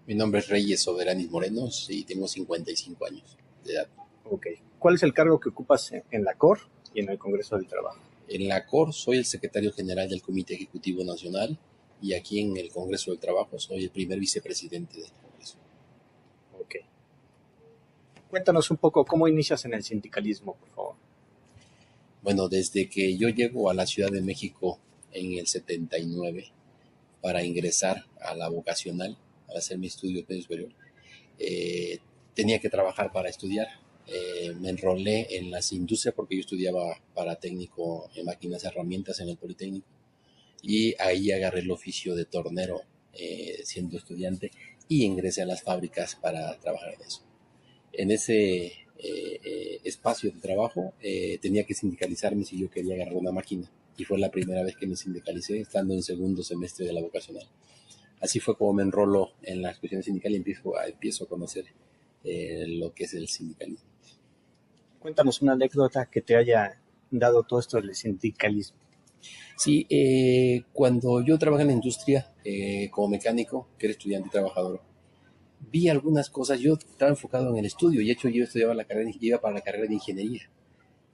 Mi nombre es Reyes Soberanis Morenos y tengo 55 años de edad. Ok. ¿Cuál es el cargo que ocupas en la COR y en el Congreso del Trabajo? En la COR soy el secretario general del Comité Ejecutivo Nacional y aquí en el Congreso del Trabajo soy el primer vicepresidente del Congreso. Ok. Cuéntanos un poco cómo inicias en el sindicalismo, por favor. Bueno, desde que yo llego a la Ciudad de México en el 79 para ingresar a la vocacional, para hacer mi estudio medio superior, eh, tenía que trabajar para estudiar. Me enrolé en las industrias porque yo estudiaba para técnico en máquinas y herramientas en el Politécnico y ahí agarré el oficio de tornero siendo estudiante y ingresé a las fábricas para trabajar en eso. En ese espacio de trabajo tenía que sindicalizarme si yo quería agarrar una máquina y fue la primera vez que me sindicalicé estando en segundo semestre de la vocacional. Así fue como me enrolo en las cuestiones sindicales y empiezo a conocer lo que es el sindicalismo. Cuéntanos una anécdota que te haya dado todo esto del sindicalismo. Sí, cuando yo trabajé en la industria como mecánico, que era estudiante y trabajador, vi algunas cosas. Yo estaba enfocado en el estudio y de hecho yo estudiaba iba para la carrera de ingeniería,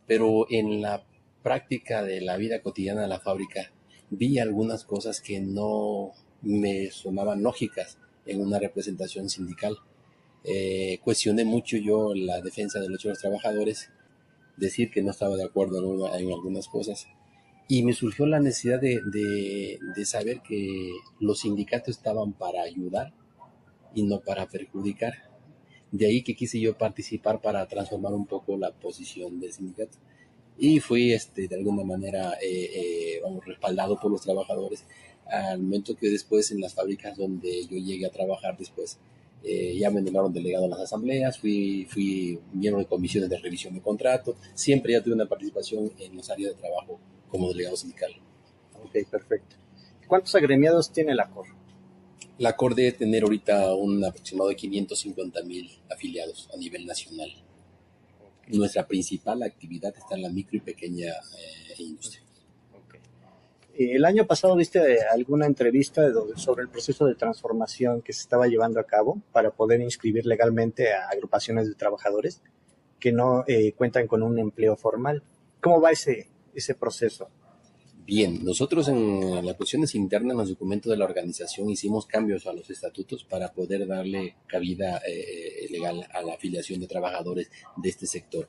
pero en la práctica de la vida cotidiana de la fábrica vi algunas cosas que no me sonaban lógicas en una representación sindical. Cuestioné mucho yo la defensa de los trabajadores, decir que no estaba de acuerdo en algunas cosas. Y me surgió la necesidad de saber que los sindicatos estaban para ayudar y no para perjudicar. De ahí que quise yo participar para transformar un poco la posición del sindicato. Y fui de alguna manera vamos, respaldado por los trabajadores al momento que después en las fábricas donde yo llegué a trabajar después ya me nombraron delegado en las asambleas, fui miembro de comisiones de revisión de contrato, siempre ya tuve una participación en los áreas de trabajo como delegado sindical. Ok, perfecto. ¿Cuántos agremiados tiene la COR? La COR debe tener ahorita un aproximado de 550,000 afiliados a nivel nacional. Ok, Nuestra principal actividad está en la micro y pequeña industria. ok. El año pasado viste alguna entrevista sobre el proceso de transformación que se estaba llevando a cabo para poder inscribir legalmente a agrupaciones de trabajadores que no cuentan con un empleo formal. ¿Cómo va ese proceso? Bien, nosotros en las cuestiones internas, en los documentos de la organización, hicimos cambios a los estatutos para poder darle cabida legal a la afiliación de trabajadores de este sector.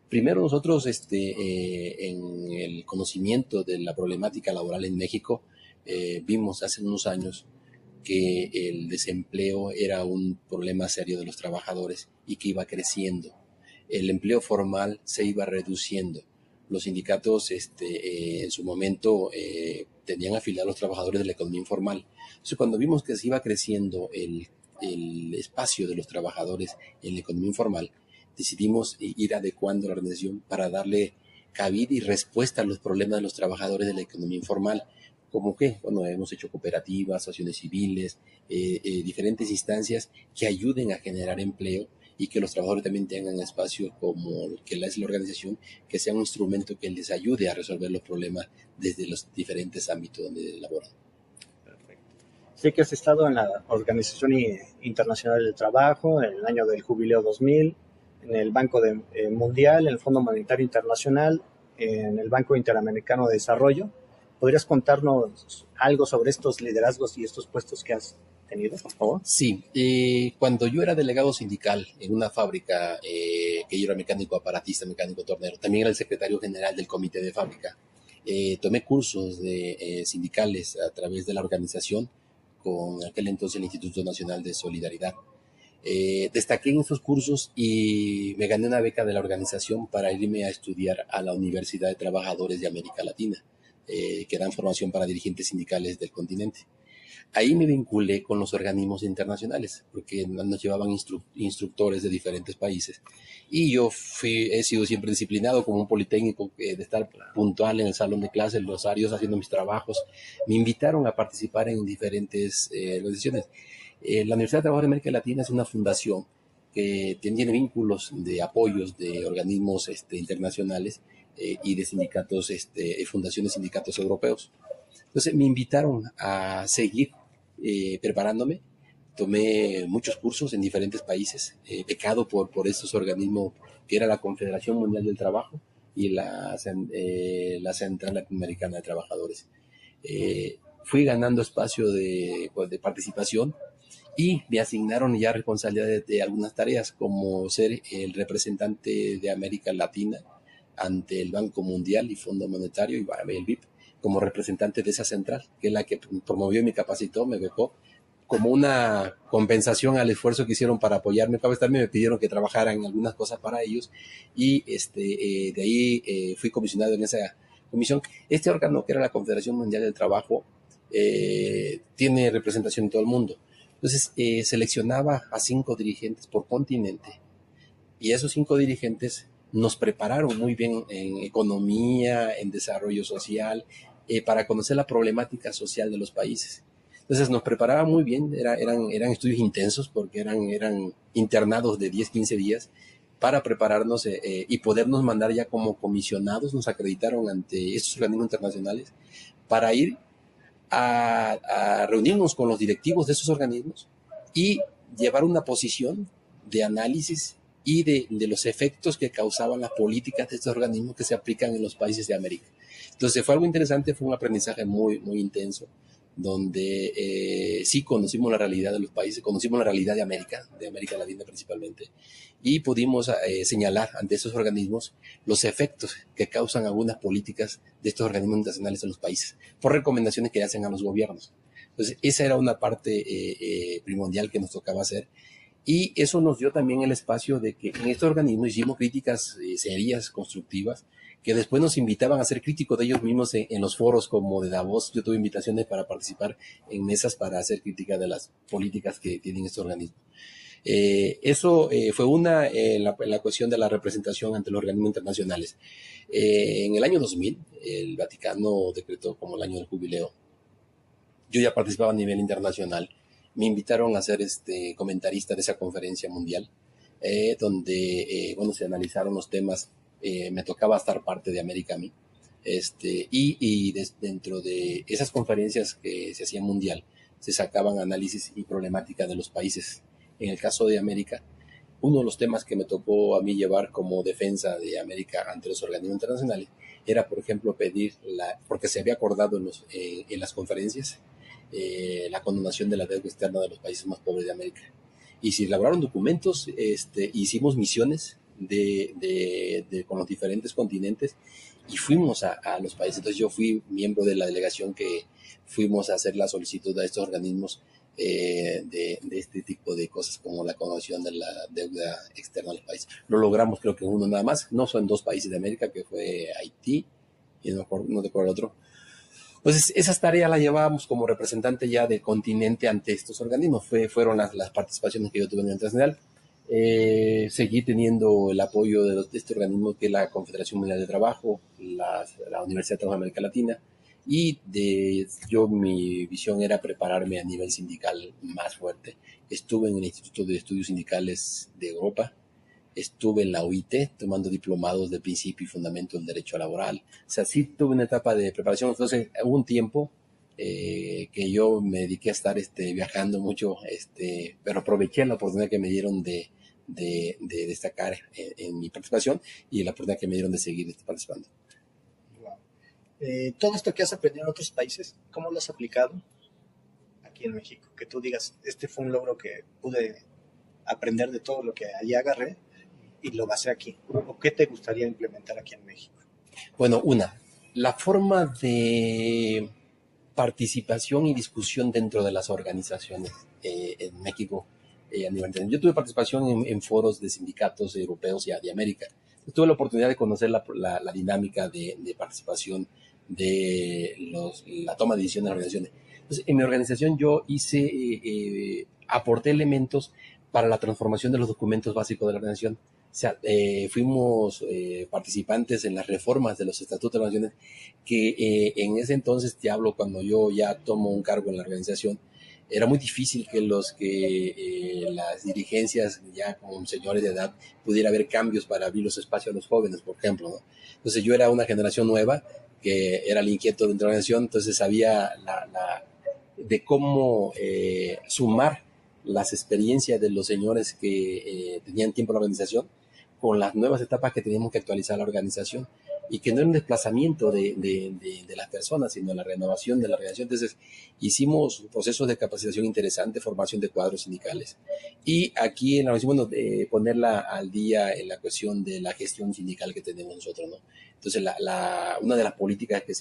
Primero nosotros, en el conocimiento de la problemática laboral en México, vimos hace unos años que el desempleo era un problema serio de los trabajadores y que iba creciendo. El empleo formal se iba reduciendo. Los sindicatos en su momento tenían afiliados a los trabajadores de la economía informal. Entonces, cuando vimos que se iba creciendo el espacio de los trabajadores en la economía informal, decidimos ir adecuando la organización para darle cabida y respuesta a los problemas de los trabajadores de la economía informal. ¿Cómo qué? Bueno, hemos hecho cooperativas, asociaciones civiles, diferentes instancias que ayuden a generar empleo y que los trabajadores también tengan espacios como el que es la organización, que sea un instrumento que les ayude a resolver los problemas desde los diferentes ámbitos donde laboran. Perfecto. Sé que has estado en la Organización Internacional del Trabajo, en el año del Jubileo 2000, en el Banco Mundial, en el Fondo Monetario Internacional, en el Banco Interamericano de Desarrollo. ¿Podrías contarnos algo sobre estos liderazgos y estos puestos que has tenido, por favor? Sí, cuando yo era delegado sindical en una fábrica, que yo era mecánico aparatista, mecánico tornero, también era el secretario general del comité de fábrica. Tomé cursos sindicales a través de la organización con aquel entonces el Instituto Nacional de Solidaridad. Destaqué en esos cursos y me gané una beca de la organización para irme a estudiar a la Universidad de Trabajadores de América Latina, que dan formación para dirigentes sindicales del continente. Ahí me vinculé con los organismos internacionales, porque nos llevaban instructores de diferentes países. Y yo he sido siempre disciplinado como un politécnico, de estar puntual en el salón de clases, los horarios, haciendo mis trabajos. Me invitaron a participar en diferentes organizaciones. La Universidad de Trabajo de América Latina es una fundación que tiene vínculos de apoyos de organismos internacionales y de sindicatos, fundaciones sindicatos europeos. Entonces me invitaron a seguir preparándome tomé muchos cursos en diferentes países, becado por estos organismos que era la Confederación Mundial del Trabajo y la Central Latinoamericana de Trabajadores. Fui ganando espacio de participación y me asignaron ya responsabilidades de algunas tareas, como ser el representante de América Latina ante el Banco Mundial y Fondo Monetario y el BIP, como representante de esa central, que es la que promovió y me capacitó, me becó, como una compensación al esfuerzo que hicieron para apoyarme. También me pidieron que trabajara en algunas cosas para ellos y de ahí fui comisionado en esa comisión. Este órgano, que era la Confederación Mundial del Trabajo, tiene representación en todo el mundo. Entonces seleccionaba a 5 dirigentes por continente y esos 5 dirigentes nos prepararon muy bien en economía, en desarrollo social, para conocer la problemática social de los países. Entonces nos preparaban muy bien, eran estudios intensos porque eran internados de 10, 15 días para prepararnos y podernos mandar ya como comisionados, nos acreditaron ante estos organismos internacionales para ir a reunirnos con los directivos de esos organismos y llevar una posición de análisis y de los efectos que causaban las políticas de estos organismos que se aplican en los países de América. Entonces fue algo interesante, fue un aprendizaje muy, muy intenso, donde sí conocimos la realidad de los países, conocimos la realidad de América Latina principalmente, y pudimos señalar ante esos organismos los efectos que causan algunas políticas de estos organismos internacionales en los países, por recomendaciones que hacen a los gobiernos. Entonces esa era una parte primordial que nos tocaba hacer, y eso nos dio también el espacio de que en estos organismos hicimos críticas serias, constructivas, que después nos invitaban a ser críticos de ellos mismos en los foros como de Davos. Yo tuve invitaciones para participar en mesas para hacer crítica de las políticas que tienen estos organismos. Eso fue la cuestión de la representación ante los organismos internacionales. En el año 2000, el Vaticano decretó como el año del jubileo. Yo ya participaba a nivel internacional. Me invitaron a ser comentarista de esa conferencia mundial, donde se analizaron los temas. Me tocaba estar parte de América a mí. Dentro de esas conferencias que se hacían mundial, se sacaban análisis y problemática de los países. En el caso de América, uno de los temas que me tocó a mí llevar como defensa de América ante los organismos internacionales era, por ejemplo, porque se había acordado en las conferencias, la condonación de la deuda externa de los países más pobres de América. Y se elaboraron documentos, hicimos misiones con los diferentes continentes y fuimos a los países. Entonces yo fui miembro de la delegación que fuimos a hacer la solicitud a estos organismos de este tipo de cosas, como la condonación de la deuda externa de los países. Lo logramos, creo que uno nada más, no son 2 países de América, que fue Haití y no recuerdo el otro. Entonces, esas tareas las llevábamos como representante ya del continente ante estos organismos. Fueron las participaciones que yo tuve en el internacional. Seguí teniendo el apoyo de este organismo, que es la Confederación Mundial de Trabajo, la Universidad de Trabajo de América Latina, y mi visión era prepararme a nivel sindical más fuerte. Estuve en el Instituto de Estudios Sindicales de Europa, estuve en la OIT tomando diplomados de principio y fundamento del derecho laboral. O sea, sí tuve una etapa de preparación. Entonces hubo un tiempo que yo me dediqué a estar viajando mucho, pero aproveché la oportunidad que me dieron de destacar en mi participación y la oportunidad que me dieron de seguir participando. Wow. Todo esto que has aprendido en otros países, ¿cómo lo has aplicado aquí en México? Que tú digas, fue un logro que pude aprender de todo lo que allá agarré y lo basé aquí. ¿O qué te gustaría implementar aquí en México? Bueno, la forma de participación y discusión dentro de las organizaciones en México a nivel internacional. Yo tuve participación en foros de sindicatos europeos y de América. Tuve la oportunidad de conocer la dinámica de participación de la toma de decisiones en las organizaciones. Entonces, en mi organización yo aporté elementos para la transformación de los documentos básicos de la organización. O sea, fuimos participantes en las reformas de los estatutos de las naciones, que en ese entonces, te hablo cuando yo ya tomo un cargo en la organización, era muy difícil que las dirigencias ya con señores de edad pudiera haber cambios para abrir los espacios a los jóvenes, por ejemplo, ¿no? Entonces yo era una generación nueva, que era el inquieto dentro de la organización, entonces sabía de cómo sumar las experiencias de los señores que tenían tiempo en la organización con las nuevas etapas que teníamos que actualizar la organización, y que no era un desplazamiento de las personas, sino la renovación de la organización. Entonces, hicimos procesos de capacitación interesantes, formación de cuadros sindicales. Y aquí en la organización, bueno, ponerla al día en la cuestión de la gestión sindical que tenemos nosotros, ¿no? Entonces, una de las políticas que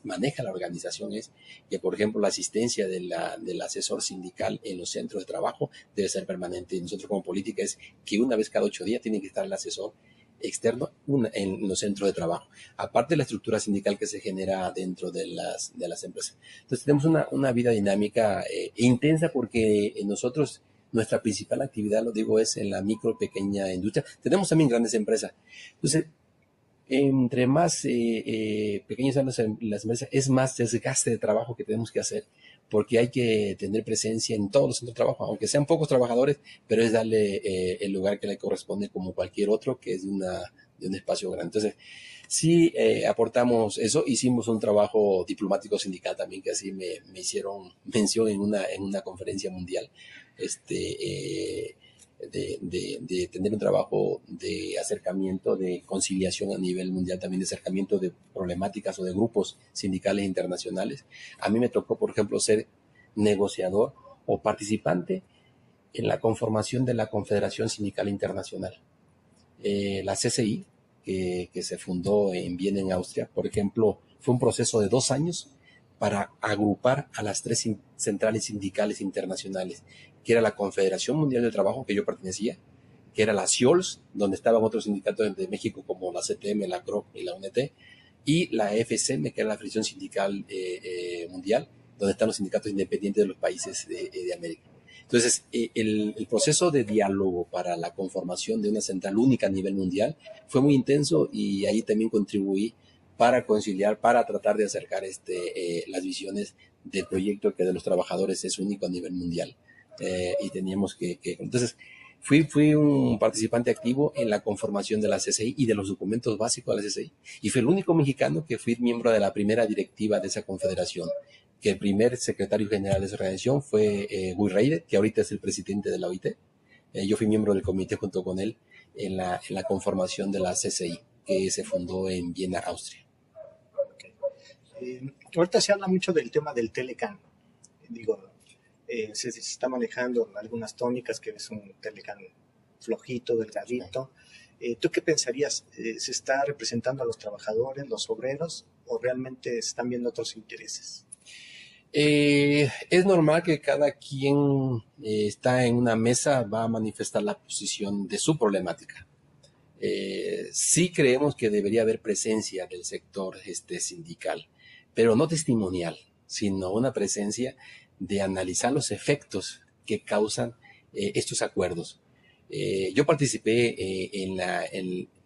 maneja la organización es que, por ejemplo, la asistencia del asesor sindical en los centros de trabajo debe ser permanente. Y nosotros como política es que una vez cada 8 días tiene que estar el asesor externo en los centros de trabajo, aparte de la estructura sindical que se genera dentro de las empresas. Entonces tenemos una vida dinámica intensa, porque nosotros, nuestra principal actividad, lo digo, es en la micro, pequeña industria. Tenemos también grandes empresas. Entonces, entre más pequeñas son las empresas, es más desgaste de trabajo que tenemos que hacer, porque hay que tener presencia en todos los centros de trabajo, aunque sean pocos trabajadores, pero es darle el lugar que le corresponde como cualquier otro, que es de un espacio grande. Entonces, sí aportamos eso. Hicimos un trabajo diplomático sindical también, que así me hicieron mención en una conferencia mundial, de tener un trabajo de acercamiento, de conciliación a nivel mundial, también de acercamiento de problemáticas o de grupos sindicales internacionales. A mí me tocó, por ejemplo, ser negociador o participante en la conformación de la Confederación Sindical Internacional. La CCI, que se fundó en Viena, en Austria, por ejemplo, fue un proceso de 2 años para agrupar a las 3 centrales sindicales internacionales, que era la Confederación Mundial del Trabajo, que yo pertenecía, que era la CIOLS, donde estaban otros sindicatos de México como la CTM, la CROC y la UNT, y la FCM, que era la Fricción Sindical Mundial, donde están los sindicatos independientes de los países de América. Entonces, el proceso de diálogo para la conformación de una central única a nivel mundial fue muy intenso, y ahí también contribuí para conciliar, para tratar de acercar las visiones del proyecto, que de los trabajadores es único a nivel mundial. Y teníamos entonces, fui un participante activo en la conformación de la CCI y de los documentos básicos de la CCI, y fui el único mexicano que fui miembro de la primera directiva de esa confederación, que el primer secretario general de esa organización fue Guy Reider, que ahorita es el presidente de la OIT. Yo fui miembro del comité junto con él en la conformación de la CCI, que se fundó en Viena, Austria. Ahorita se habla mucho del tema del Telecan. Digo, se está manejando algunas tónicas, que es un Telecan flojito, delgadito. ¿Tú qué pensarías? ¿Se está representando a los trabajadores, los obreros, o realmente se están viendo otros intereses? Es normal que cada quien está en una mesa va a manifestar la posición de su problemática. Sí creemos que debería haber presencia del sector sindical, pero no testimonial, sino una presencia de analizar los efectos que causan estos acuerdos. Yo participé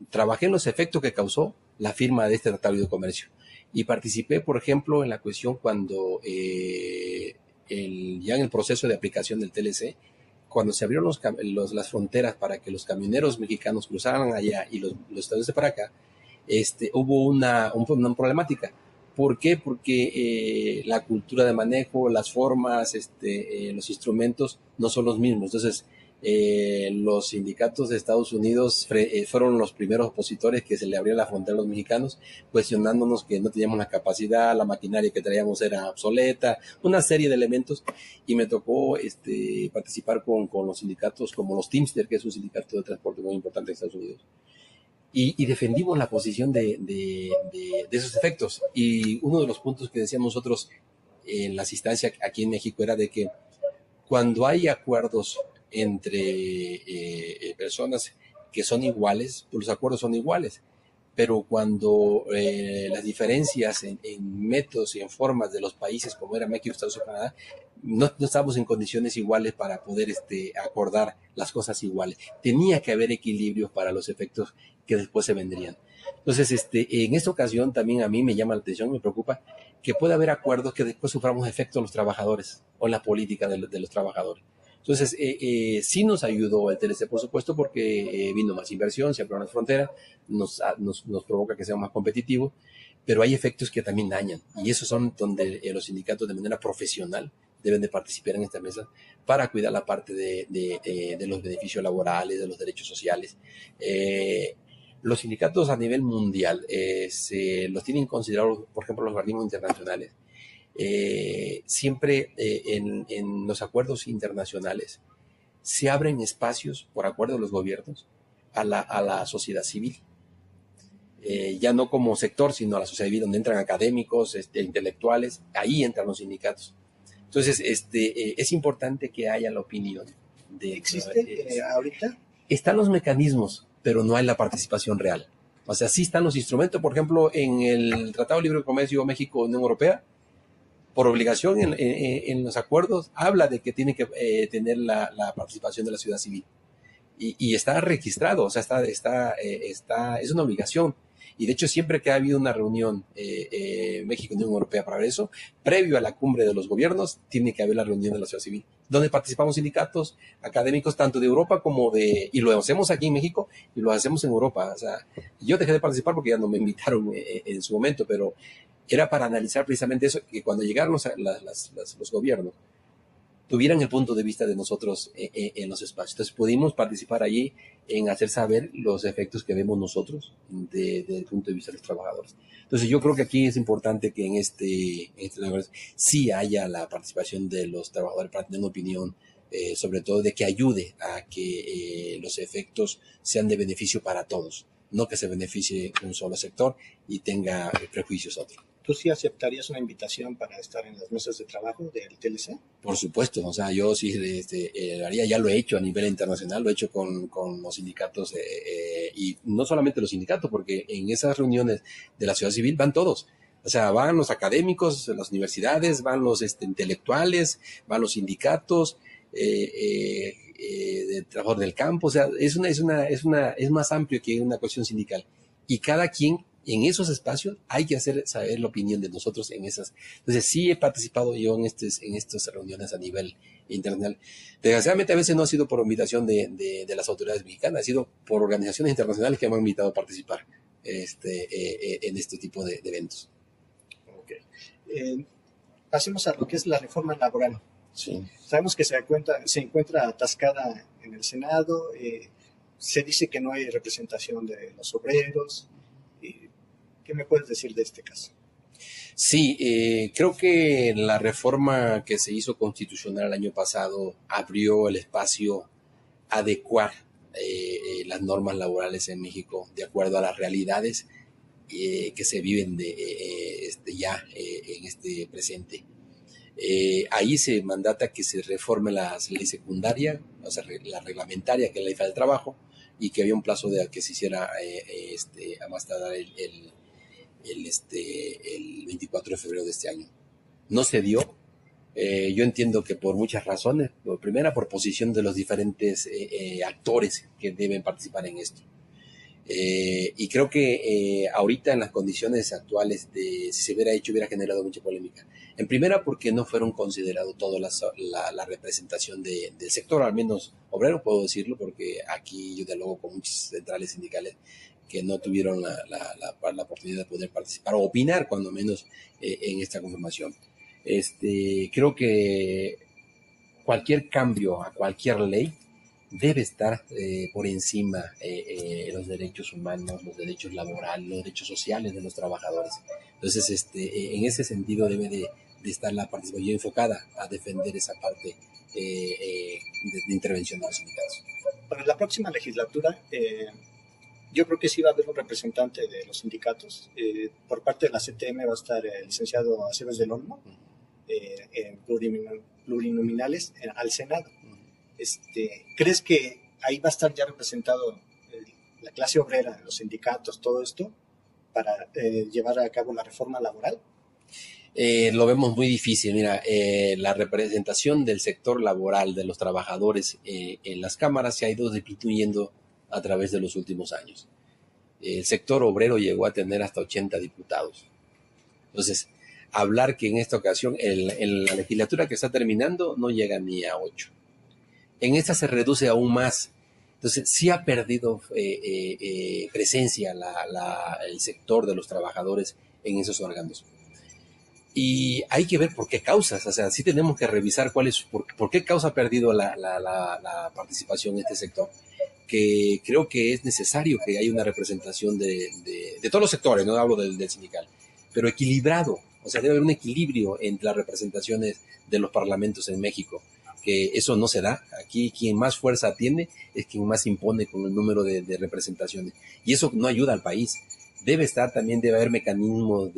trabajé en los efectos que causó la firma de este Tratado de Comercio, y participé, por ejemplo, en la cuestión cuando ya en el proceso de aplicación del TLC, cuando se abrieron las fronteras para que los camioneros mexicanos cruzaran allá y los estadounidenses para acá, hubo una problemática. ¿Por qué? Porque la cultura de manejo, las formas, los instrumentos no son los mismos. Entonces, los sindicatos de Estados Unidos fueron los primeros opositores que se le abrió la frontera a los mexicanos, cuestionándonos que no teníamos la capacidad, la maquinaria que traíamos era obsoleta, una serie de elementos, y me tocó participar con los sindicatos como los Teamster, que es un sindicato de transporte muy importante en Estados Unidos, y defendimos la posición de esos efectos. Y uno de los puntos que decíamos nosotros en las instancias aquí en México era de que cuando hay acuerdos entre personas que son iguales, pues los acuerdos son iguales, pero cuando las diferencias en métodos y en formas de los países, como era México, Estados Unidos, Canadá, no estábamos en condiciones iguales para poder acordar las cosas iguales. Tenía que haber equilibrios para los efectos que después se vendrían. Entonces, en esta ocasión también a mí me llama la atención, me preocupa que pueda haber acuerdos que después suframos efectos los trabajadores o en la política de los trabajadores. Entonces, sí nos ayudó el TLC, por supuesto, porque vino más inversión, se abrieron las fronteras, nos provoca que seamos más competitivos, pero hay efectos que también dañan, y esos son donde los sindicatos de manera profesional deben de participar en esta mesa para cuidar la parte de los beneficios laborales, de los derechos sociales. Los sindicatos a nivel mundial se los tienen considerados, por ejemplo, los organismos internacionales. Siempre en los acuerdos internacionales se abren espacios, por acuerdo de los gobiernos, a la sociedad civil. Ya no como sector, sino a la sociedad civil, donde entran académicos, intelectuales, ahí entran los sindicatos. Entonces, es importante que haya la opinión. ¿Existe ahorita? Están los mecanismos, pero no hay la participación real. O sea, sí están los instrumentos, por ejemplo, en el Tratado de Libre Comercio México-Unión Europea, por obligación en los acuerdos, habla de que tiene que tener la participación de la sociedad civil. Y está registrado, o sea, es una obligación. Y de hecho, siempre que ha habido una reunión México y Unión Europea para ver eso, previo a la cumbre de los gobiernos, tiene que haber la reunión de la sociedad civil, donde participamos sindicatos, académicos, tanto de Europa como y lo hacemos aquí en México y lo hacemos en Europa. O sea, yo dejé de participar porque ya no me invitaron en su momento, pero era para analizar precisamente eso, que cuando llegaron los gobiernos, tuvieran el punto de vista de nosotros en los espacios. Entonces pudimos participar allí en hacer saber los efectos que vemos nosotros desde el punto de vista de los trabajadores. Entonces yo creo que aquí es importante que en este sí haya la participación de los trabajadores para tener una opinión, sobre todo de que ayude a que los efectos sean de beneficio para todos, no que se beneficie un solo sector y tenga prejuicios otro. ¿Tú sí aceptarías una invitación para estar en las mesas de trabajo del TLC? Por supuesto, o sea, yo sí haría, ya lo he hecho a nivel internacional, lo he hecho con los sindicatos y no solamente los sindicatos, porque en esas reuniones de la sociedad civil van todos. O sea, van los académicos, las universidades, van los intelectuales, van los sindicatos, de trabajo del campo. O sea, es más amplio que una cuestión sindical. Y cada quien en esos espacios hay que hacer saber la opinión de nosotros en esas. Entonces sí he participado yo en estas reuniones a nivel internacional. Desgraciadamente a veces no ha sido por invitación de las autoridades mexicanas, ha sido por organizaciones internacionales que me han invitado a participar en este tipo de eventos. Okay. Pasemos a lo que es la reforma laboral. Sí. Sabemos que se encuentra atascada en el Senado, se dice que no hay representación de los obreros. ¿Qué me puedes decir de este caso? Sí, creo que la reforma que se hizo constitucional el año pasado abrió el espacio a adecuar las normas laborales en México de acuerdo a las realidades que se viven ya en este presente. Ahí se mandata que se reforme la ley secundaria, o sea, la reglamentaria, que es la ley del trabajo, y que había un plazo de que se hiciera a más tardar el 24 de febrero de este año. No se dio. Yo entiendo que por muchas razones. Primera, por posición de los diferentes actores que deben participar en esto. Y creo que ahorita en las condiciones actuales, si se hubiera hecho, hubiera generado mucha polémica. En primera, porque no fueron considerados toda la representación del sector, al menos obrero, puedo decirlo, porque aquí yo dialogo con muchas centrales sindicales que no tuvieron la oportunidad de poder participar o opinar, cuando menos, en esta confirmación. Creo que cualquier cambio a cualquier ley debe estar por encima los derechos humanos, los derechos laborales, los derechos sociales de los trabajadores. Entonces, en ese sentido debe de estar la participación enfocada a defender esa parte de intervención de los sindicatos. Para la próxima legislatura, yo creo que sí va a haber un representante de los sindicatos. Por parte de la CTM va a estar el licenciado Aceves del Olmo, en plurinominales al Senado. ¿Crees que ahí va a estar ya representado la clase obrera, los sindicatos, todo esto, para llevar a cabo la reforma laboral? Lo vemos muy difícil. Mira, la representación del sector laboral, de los trabajadores en las cámaras se ha ido disminuyendo a través de los últimos años. El sector obrero llegó a tener hasta 80 diputados. Entonces, hablar que en esta ocasión, en la legislatura que está terminando, no llega ni a 8. En esta se reduce aún más. Entonces, sí ha perdido presencia el sector de los trabajadores en esos órganos. Y hay que ver por qué causas, o sea, sí tenemos que revisar por qué causa ha perdido la participación en este sector, que creo que es necesario que haya una representación de todos los sectores, no hablo del sindical, pero equilibrado, o sea, debe haber un equilibrio entre las representaciones de los parlamentos en México, que eso no se da. Aquí quien más fuerza tiene es quien más impone con el número de representaciones, y eso no ayuda al país. Debe haber mecanismos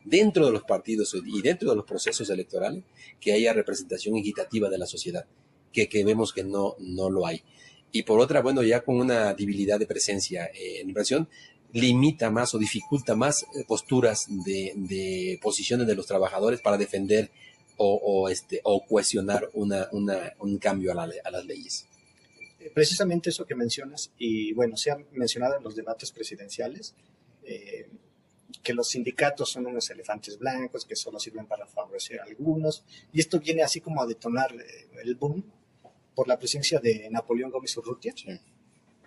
dentro de los partidos y dentro de los procesos electorales, que haya representación equitativa de la sociedad, que vemos que no lo hay. Y por otra, bueno, ya con una debilidad de presencia en inversión, limita más o dificulta más posturas de posiciones de los trabajadores para defender o cohesionar un cambio a las leyes. Precisamente eso que mencionas, y bueno, se ha mencionado en los debates presidenciales, eh, que los sindicatos son unos elefantes blancos que solo sirven para favorecer a algunos, y esto viene así como a detonar el boom por la presencia de Napoleón Gómez Urrutia. Sí.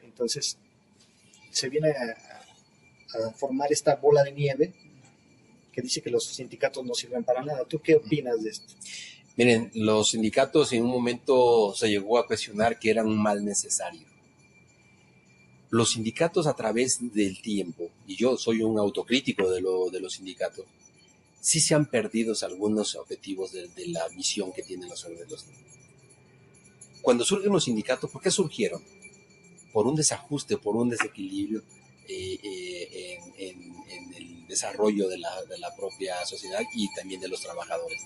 Entonces, se viene a formar esta bola de nieve que dice que los sindicatos no sirven para nada. ¿Tú qué opinas de esto? Miren, los sindicatos en un momento se llegó a cuestionar que eran un mal necesario. Los sindicatos a través del tiempo, y yo soy un autocrítico de los sindicatos, sí se han perdido algunos objetivos de la misión que tienen los. Cuando surgen los sindicatos, ¿por qué surgieron? Por un desajuste, por un desequilibrio en el desarrollo de la propia sociedad y también de los trabajadores.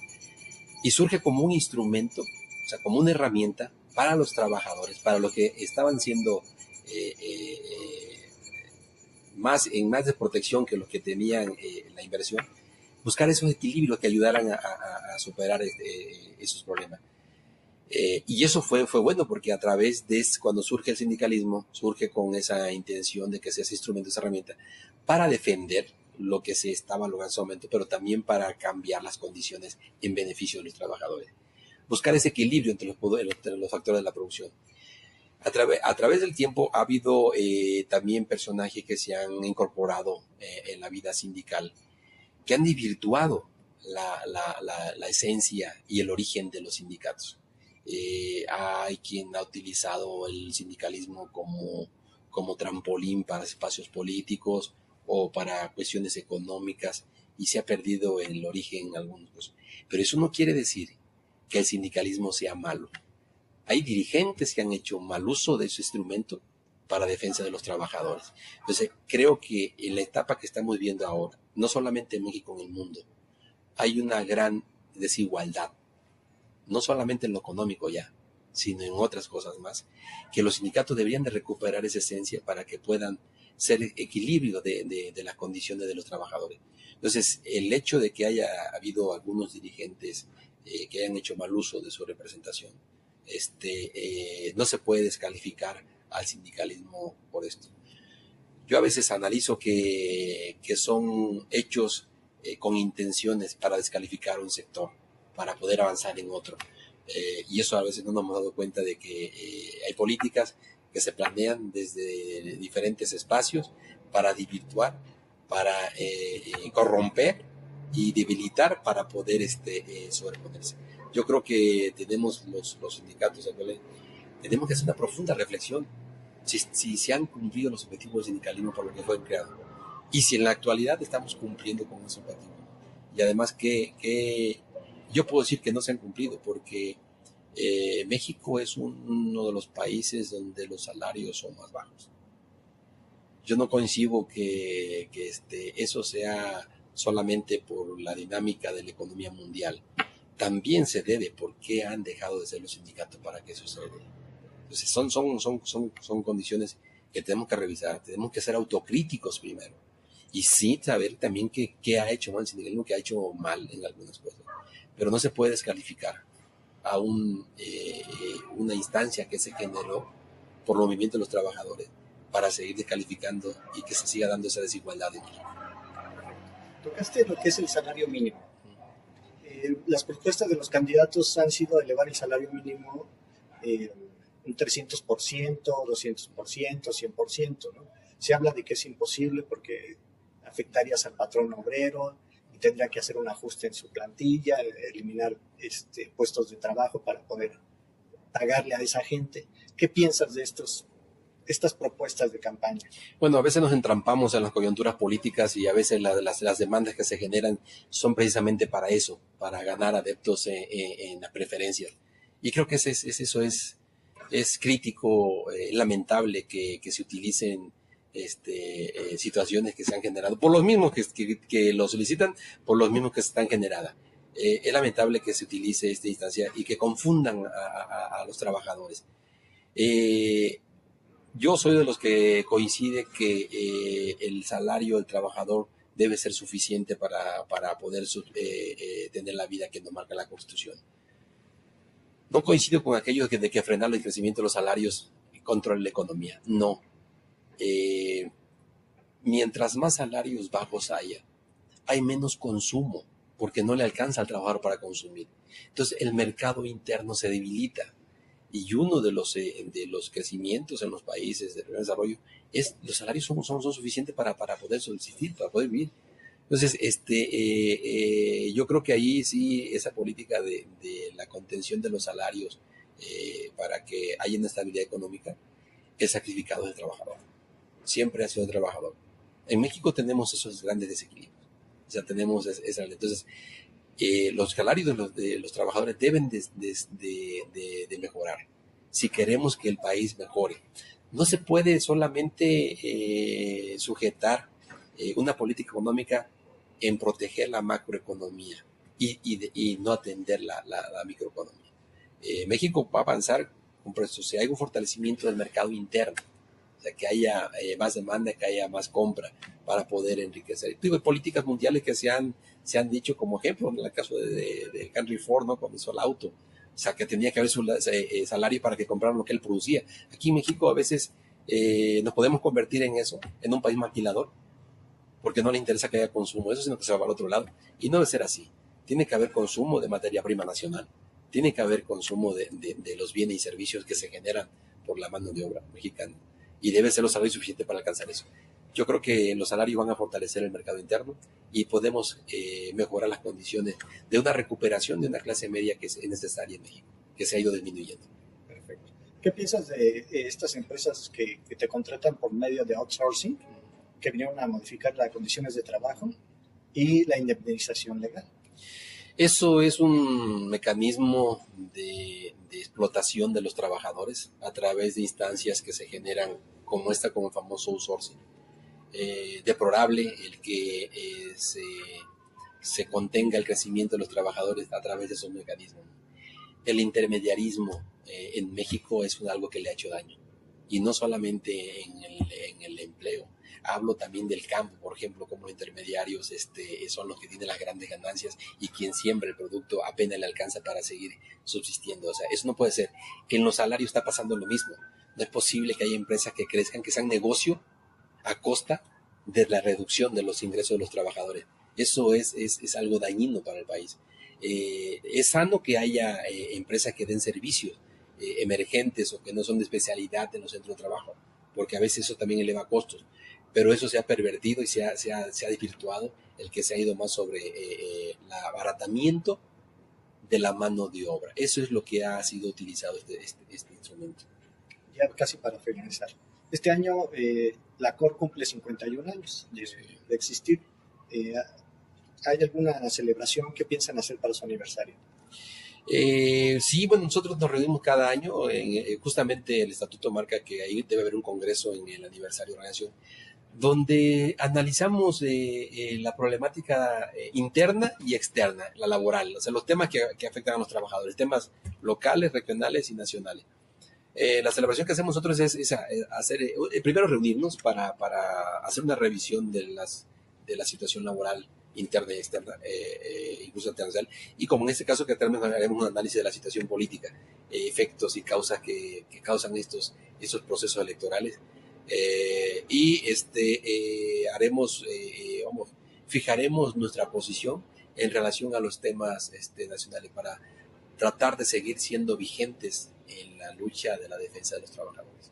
Y surge como un instrumento, o sea, como una herramienta para los trabajadores, para lo que estaban siendo más desprotección que los que tenían la inversión, buscar esos equilibrios que ayudaran a superar esos problemas. Y eso fue bueno porque a través de cuando surge el sindicalismo, surge con esa intención de que sea ese instrumento, esa herramienta, para defender lo que se estaba logrando en ese momento, pero también para cambiar las condiciones en beneficio de los trabajadores. Buscar ese equilibrio entre los factores de la producción. A través del tiempo ha habido también personajes que se han incorporado en la vida sindical, que han desvirtuado la esencia y el origen de los sindicatos. Hay quien ha utilizado el sindicalismo como trampolín para espacios políticos o para cuestiones económicas, y se ha perdido el origen en algunos casos. Pero eso no quiere decir que el sindicalismo sea malo. Hay dirigentes que han hecho mal uso de ese instrumento para defensa de los trabajadores. Entonces, creo que en la etapa que estamos viendo ahora, no solamente en México, en el mundo, hay una gran desigualdad, no solamente en lo económico ya, sino en otras cosas más, que los sindicatos deberían de recuperar esa esencia para que puedan ser equilibrio de las condiciones de los trabajadores. Entonces, el hecho de que haya habido algunos dirigentes que hayan hecho mal uso de su representación, no se puede descalificar al sindicalismo por esto. Yo a veces analizo que son hechos con intenciones para descalificar un sector, para poder avanzar en otro. Y eso a veces no nos hemos dado cuenta de que hay políticas que se planean desde diferentes espacios para desvirtuar, para corromper y debilitar para poder sobreponerse. Yo creo que tenemos los sindicatos, tenemos que hacer una profunda reflexión si se han cumplido los objetivos del sindicalismo por lo que fue creado y si en la actualidad estamos cumpliendo con esos objetivos. Y además que yo puedo decir que no se han cumplido porque México es uno de los países donde los salarios son más bajos. Yo no concibo que eso sea solamente por la dinámica de la economía mundial. También se debe por qué han dejado de ser los sindicatos para que suceda. Entonces son condiciones que tenemos que revisar, tenemos que ser autocríticos primero. Y sí saber también qué ha hecho mal el sindicalismo, qué ha hecho mal en algunas cosas. Pero no se puede descalificar a una instancia que se generó por los movimientos de los trabajadores para seguir descalificando y que se siga dando esa desigualdad en México. Tocaste lo que es el salario mínimo. Las propuestas de los candidatos han sido elevar el salario mínimo un 300%, 200%, 100%, ¿no? Se habla de que es imposible porque afectarías al patrón obrero y tendrá que hacer un ajuste en su plantilla, eliminar puestos de trabajo para poder pagarle a esa gente. ¿Qué piensas de estas propuestas de campaña? Bueno, a veces nos entrampamos en las coyunturas políticas y a veces las demandas que se generan son precisamente para eso, para ganar adeptos en las preferencias. Y creo que eso es crítico, lamentable que se utilicen situaciones que se han generado por los mismos que lo solicitan, por los mismos que están generadas. Es lamentable que se utilice esta instancia y que confundan a los trabajadores. Yo soy de los que coincide que el salario del trabajador debe ser suficiente para poder tener la vida que nos marca la Constitución. No coincido con aquellos de que frenar el crecimiento de los salarios controla la economía. No. Mientras más salarios bajos hay menos consumo, porque no le alcanza al trabajador para consumir. Entonces el mercado interno se debilita. Y uno de los crecimientos en los países de primer desarrollo es los salarios son suficientes para poder subsistir, para poder vivir. Entonces, yo creo que ahí sí esa política de la contención de los salarios para que haya una estabilidad económica, el sacrificado del trabajador. Siempre ha sido el trabajador. En México tenemos esos grandes desequilibrios. O sea, tenemos esa. Entonces, los salarios de los trabajadores deben de mejorar si queremos que el país mejore. No se puede solamente sujetar una política económica en proteger la macroeconomía y no atender la microeconomía. México va a avanzar si hay un fortalecimiento del mercado interno, o sea, que haya más demanda, que haya más compra para poder enriquecer. Digo, políticas mundiales que se han dicho como ejemplo, en el caso de Henry Ford, ¿no? Cuando hizo el auto, o sea, que tenía que haber su salario para que compraran lo que él producía. Aquí en México a veces nos podemos convertir en eso, en un país maquilador, porque no le interesa que haya consumo de eso, sino que se va para el otro lado. Y no debe ser así. Tiene que haber consumo de materia prima nacional, tiene que haber consumo de los bienes y servicios que se generan por la mano de obra mexicana, y debe ser los salarios suficientes para alcanzar eso. Yo creo que los salarios van a fortalecer el mercado interno y podemos mejorar las condiciones de una recuperación de una clase media que es necesaria en México, que se ha ido disminuyendo. Perfecto. ¿Qué piensas de estas empresas que te contratan por medio de outsourcing, que vinieron a modificar las condiciones de trabajo y la indemnización legal? Eso es un mecanismo de explotación de los trabajadores a través de instancias que se generan como el famoso outsourcing. Deplorable el que se contenga el crecimiento de los trabajadores a través de esos mecanismos. El intermediarismo en México es algo que le ha hecho daño, y no solamente en el empleo. Hablo también del campo, por ejemplo, como intermediarios son los que tienen las grandes ganancias y quien siembra el producto apenas le alcanza para seguir subsistiendo. O sea, eso no puede ser. En los salarios está pasando lo mismo. No es posible que haya empresas que crezcan, que sean negocio a costa de la reducción de los ingresos de los trabajadores. Eso es algo dañino para el país. Es sano que haya empresas que den servicios emergentes o que no son de especialidad en los centros de trabajo, porque a veces eso también eleva costos, pero eso se ha pervertido y se ha desvirtuado, el que se ha ido más sobre el abaratamiento de la mano de obra. Eso es lo que ha sido utilizado este instrumento. Ya casi para finalizar. Este año la COR cumple 51 años de existir. ¿Hay alguna celebración que piensan hacer para su aniversario? Sí, bueno, nosotros nos reunimos cada año. Justamente el estatuto marca que ahí debe haber un congreso en el aniversario de la organización, donde analizamos la problemática interna y externa, la laboral, o sea, los temas que afectan a los trabajadores, temas locales, regionales y nacionales. La celebración que hacemos nosotros es hacer, primero reunirnos para hacer una revisión de la situación laboral interna y externa, incluso internacional, y como en este caso que haremos un análisis de la situación política, efectos y causas que causan estos procesos electorales, fijaremos nuestra posición en relación a los temas nacionales para tratar de seguir siendo vigentes en la lucha de la defensa de los trabajadores.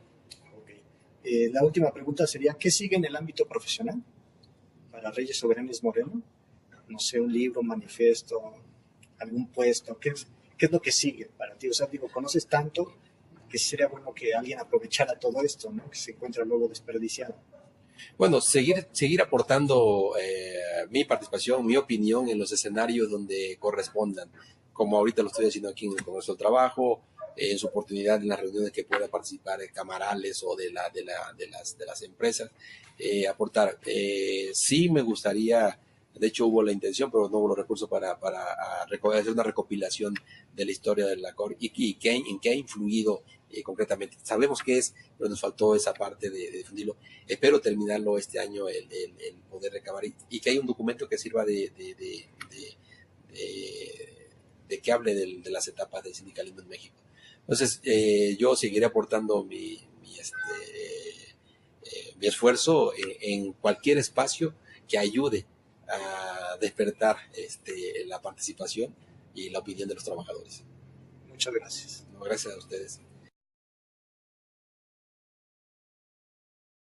Okay. La última pregunta sería, ¿qué sigue en el ámbito profesional para Reyes Soberanes Moreno? no sé, un libro, un manifiesto, algún puesto? ¿Qué es lo que sigue para ti? O sea, digo, conoces tanto que sería bueno que alguien aprovechara todo esto, ¿no? Que se encuentra luego desperdiciado. Bueno, seguir aportando mi participación, mi opinión en los escenarios donde correspondan, como ahorita lo estoy haciendo aquí en el Congreso del Trabajo, en su oportunidad en las reuniones que pueda participar de camarales o de las empresas, aportar. Sí me gustaría, de hecho hubo la intención, pero no hubo los recursos para hacer una recopilación de la historia de la COR en qué ha influido concretamente. Sabemos qué es, pero nos faltó esa parte de difundirlo. Espero terminarlo este año, el poder recabar y que haya un documento que sirva que hable de las etapas del sindicalismo en México. Entonces, yo seguiré aportando mi esfuerzo en cualquier espacio que ayude a despertar la participación y la opinión de los trabajadores. Muchas gracias. No, gracias a ustedes.